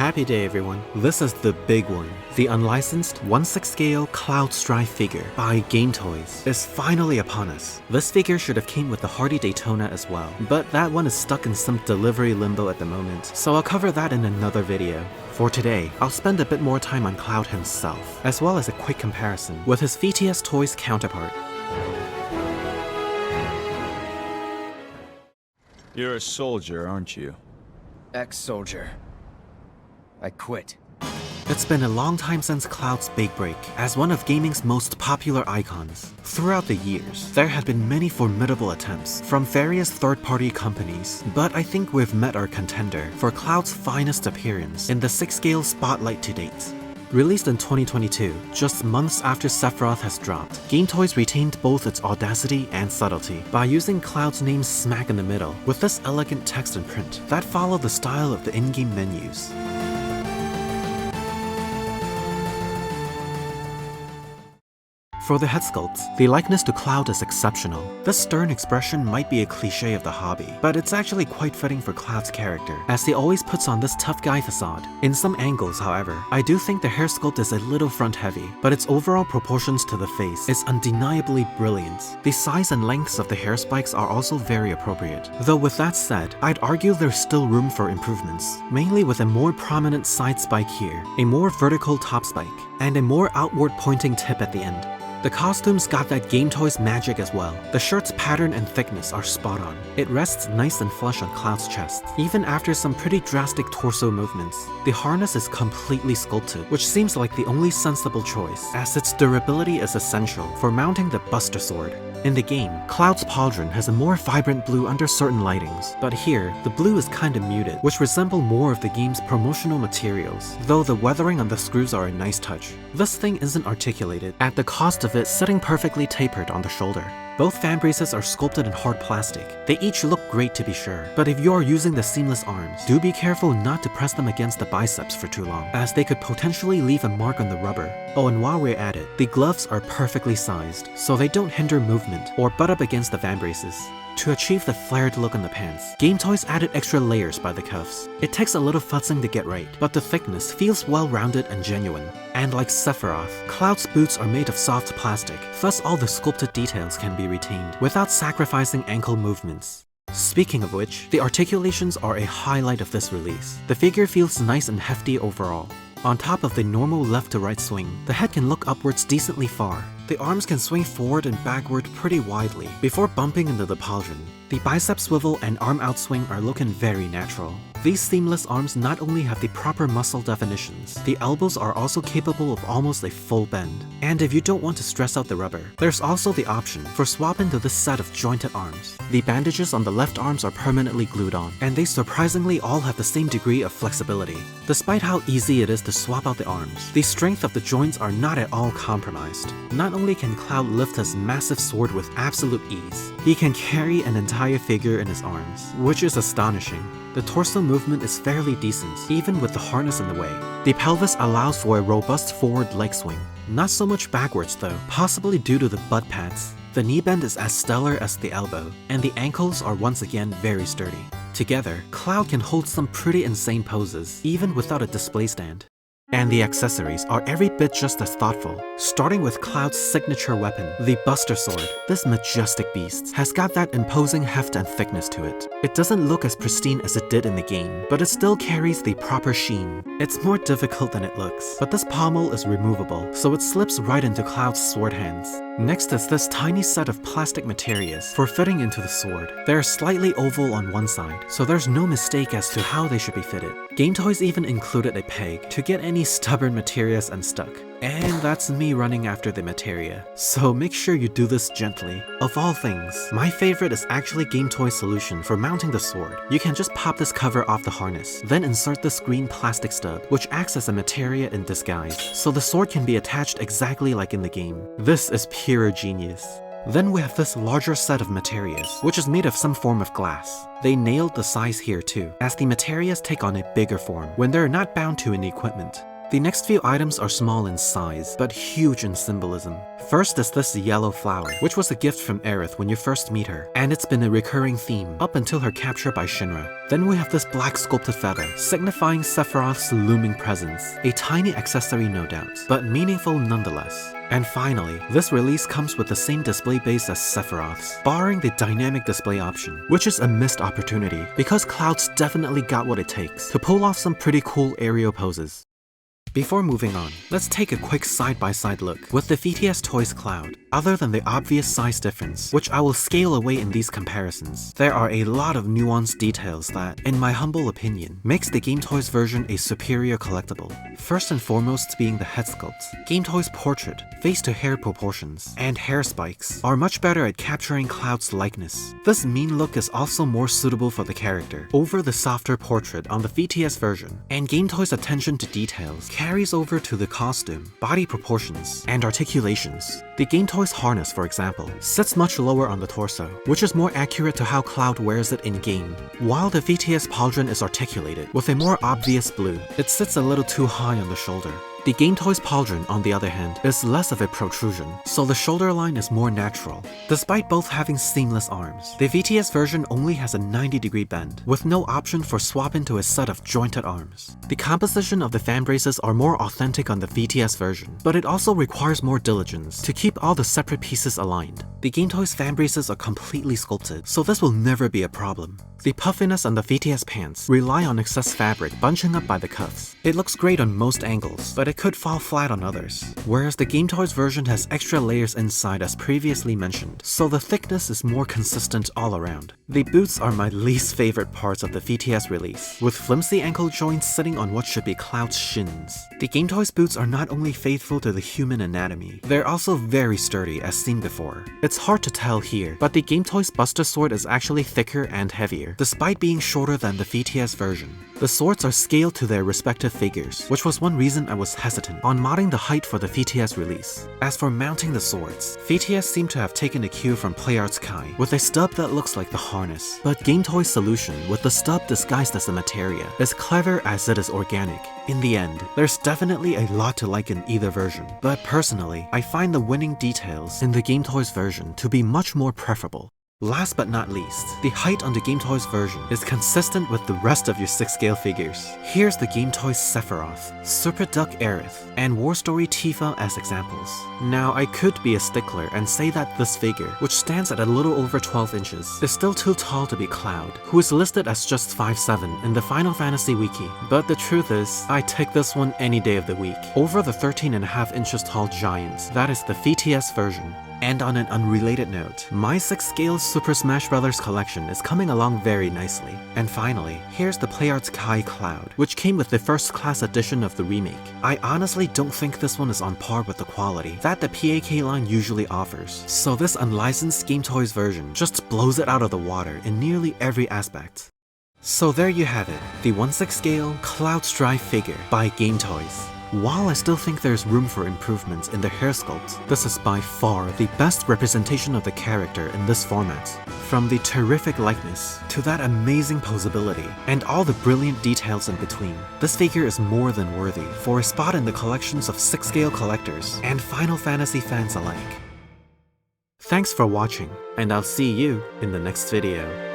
Happy day everyone, this is the big one. The unlicensed 1/6 scale Cloud Strife figure by GameToys is finally upon us. This figure should have came with the hardy Daytona as well, but that one is stuck in some delivery limbo at the moment, so I'll cover that in another video. For today, I'll spend a bit more time on Cloud himself, as well as a quick comparison with his VTS Toys counterpart. You're a soldier, aren't you? Ex-soldier. I quit. It's been a long time since Cloud's big break as one of gaming's most popular icons. Throughout the years, there had been many formidable attempts from various third-party companies, but I think we've met our contender for Cloud's finest appearance in the 6-scale spotlight to date. Released in 2022, just months after Sephiroth has dropped, GameToys retained both its audacity and subtlety by using Cloud's name smack in the middle with this elegant text and print that followed the style of the in-game menus. For the head sculpt, the likeness to Cloud is exceptional. This stern expression might be a cliche of the hobby, but it's actually quite fitting for Cloud's character, as he always puts on this tough guy facade. In some angles, however, I do think the hair sculpt is a little front heavy, but its overall proportions to the face is undeniably brilliant. The size and lengths of the hair spikes are also very appropriate. Though with that said, I'd argue there's still room for improvements, mainly with a more prominent side spike here, a more vertical top spike, and a more outward pointing tip at the end. The costumes got that GameToys magic as well. The shirt's pattern and thickness are spot on. It rests nice and flush on Cloud's chest, even after some pretty drastic torso movements. The harness is completely sculpted, which seems like the only sensible choice, as its durability is essential for mounting the Buster Sword. In the game, Cloud's pauldron has a more vibrant blue under certain lightings, but here, the blue is kinda muted, which resemble more of the game's promotional materials, though the weathering on the screws are a nice touch. This thing isn't articulated, at the cost of it sitting perfectly tapered on the shoulder. Both fan braces are sculpted in hard plastic. They each look great to be sure, but if you're using the seamless arms, do be careful not to press them against the biceps for too long, as they could potentially leave a mark on the rubber. Oh, and while we're at it, the gloves are perfectly sized, so they don't hinder movement or butt up against the fan braces. To achieve the flared look on the pants, GameToys added extra layers by the cuffs. It takes a little futzing to get right, but the thickness feels well-rounded and genuine. And like Sephiroth, Cloud's boots are made of soft plastic, thus all the sculpted details can be retained without sacrificing ankle movements. Speaking of which, the articulations are a highlight of this release. The figure feels nice and hefty overall. On top of the normal left-to-right swing, the head can look upwards decently far. The arms can swing forward and backward pretty widely before bumping into the pauldron. The bicep swivel and arm outswing are looking very natural. These seamless arms not only have the proper muscle definitions, the elbows are also capable of almost a full bend. And if you don't want to stress out the rubber, there's also the option for swapping to this set of jointed arms. The bandages on the left arms are permanently glued on, and they surprisingly all have the same degree of flexibility. Despite how easy it is to swap out the arms, the strength of the joints are not at all compromised. Not only can Cloud lift his massive sword with absolute ease, he can carry an entire figure in his arms, which is astonishing. The torso movement is fairly decent, even with the harness in the way. The pelvis allows for a robust forward leg swing. Not so much backwards though, possibly due to the butt pads. The knee bend is as stellar as the elbow, and the ankles are once again very sturdy. Together, Cloud can hold some pretty insane poses, even without a display stand. And the accessories are every bit just as thoughtful, starting with Cloud's signature weapon, the Buster Sword. This majestic beast has got that imposing heft and thickness to it. It doesn't look as pristine as it did in the game, but it still carries the proper sheen. It's more difficult than it looks, but this pommel is removable, so it slips right into Cloud's sword hands. Next is this tiny set of plastic materials for fitting into the sword. They're slightly oval on one side, so there's no mistake as to how they should be fitted. GameToys even included a peg to get any stubborn materials unstuck. And that's me running after the materia, so make sure you do this gently. Of all things, my favorite is actually GameToys' solution for mounting the sword. You can just pop this cover off the harness, then insert this green plastic stub, which acts as a materia in disguise, so the sword can be attached exactly like in the game. This is pure genius. Then we have this larger set of materials, which is made of some form of glass. They nailed the size here too, as the materials take on a bigger form when they're not bound to any equipment. The next few items are small in size, but huge in symbolism. First is this yellow flower, which was a gift from Aerith when you first meet her, and it's been a recurring theme up until her capture by Shinra. Then we have this black sculpted feather, signifying Sephiroth's looming presence. A tiny accessory no doubt, but meaningful nonetheless. And finally, this release comes with the same display base as Sephiroth's, barring the dynamic display option, which is a missed opportunity because Cloud's definitely got what it takes to pull off some pretty cool aerial poses. Before moving on, let's take a quick side-by-side look with the VTS Toys Cloud. Other than the obvious size difference, which I will scale away in these comparisons, there are a lot of nuanced details that, in my humble opinion, makes the GameToys version a superior collectible. First and foremost being the head sculpt. GameToys' portrait, face-to-hair proportions, and hair spikes are much better at capturing Cloud's likeness. This mean look is also more suitable for the character over the softer portrait on the VTS version, and GameToys' attention to details carries over to the costume, body proportions, and articulations. The GameToys harness, for example, sits much lower on the torso, which is more accurate to how Cloud wears it in-game, while the VTS pauldron is articulated with a more obvious blue. It sits a little too high on the shoulder. The GameToys pauldron, on the other hand, is less of a protrusion, so the shoulder line is more natural. Despite both having seamless arms, the VTS version only has a 90-degree bend, with no option for swap into a set of jointed arms. The composition of the fan braces are more authentic on the VTS version, but it also requires more diligence to keep all the separate pieces aligned. The GameToys fan braces are completely sculpted, so this will never be a problem. The puffiness on the VTS pants rely on excess fabric bunching up by the cuffs. It looks great on most angles, but it could fall flat on others. Whereas the GameToys version has extra layers inside as previously mentioned, so the thickness is more consistent all around. The boots are my least favorite parts of the VTS release, with flimsy ankle joints sitting on what should be Cloud's shins. The GameToys boots are not only faithful to the human anatomy, they're also very sturdy as seen before. It's hard to tell here, but the GameToys Buster Sword is actually thicker and heavier, despite being shorter than the VTS version. The swords are scaled to their respective figures, which was one reason I was hesitant on modding the height for the VTS release. As for mounting the swords, VTS seemed to have taken a cue from PlayArt's Kai, with a stub that looks like the harness. But GameToys' solution, with the stub disguised as a materia, is clever as it is organic. In the end, there's definitely a lot to like in either version, but personally, I find the winning details in the GameToys version to be much more preferable. Last but not least, the height on the GameToys version is consistent with the rest of your 6-scale figures. Here's the GameToys Sephiroth, Super Duck Aerith, and War Story Tifa as examples. Now, I could be a stickler and say that this figure, which stands at a little over 12 inches, is still too tall to be Cloud, who is listed as just 5'7" in the Final Fantasy Wiki. But the truth is, I take this one any day of the week, over the 13.5 inches tall giant that is the VTS version. And on an unrelated note, my 6-scale Super Smash Bros. Collection is coming along very nicely. And finally, here's the PlayArt's Kai Cloud, which came with the first class edition of the remake. I honestly don't think this one is on par with the quality that the PAK line usually offers, so this unlicensed GameToys version just blows it out of the water in nearly every aspect. So there you have it, the 1/6 scale Cloud Strife figure by GameToys. While I still think there's room for improvements in the hair sculpt, this is by far the best representation of the character in this format. From the terrific likeness, to that amazing posability, and all the brilliant details in between, this figure is more than worthy for a spot in the collections of 6-scale collectors and Final Fantasy fans alike. Thanks for watching, and I'll see you in the next video.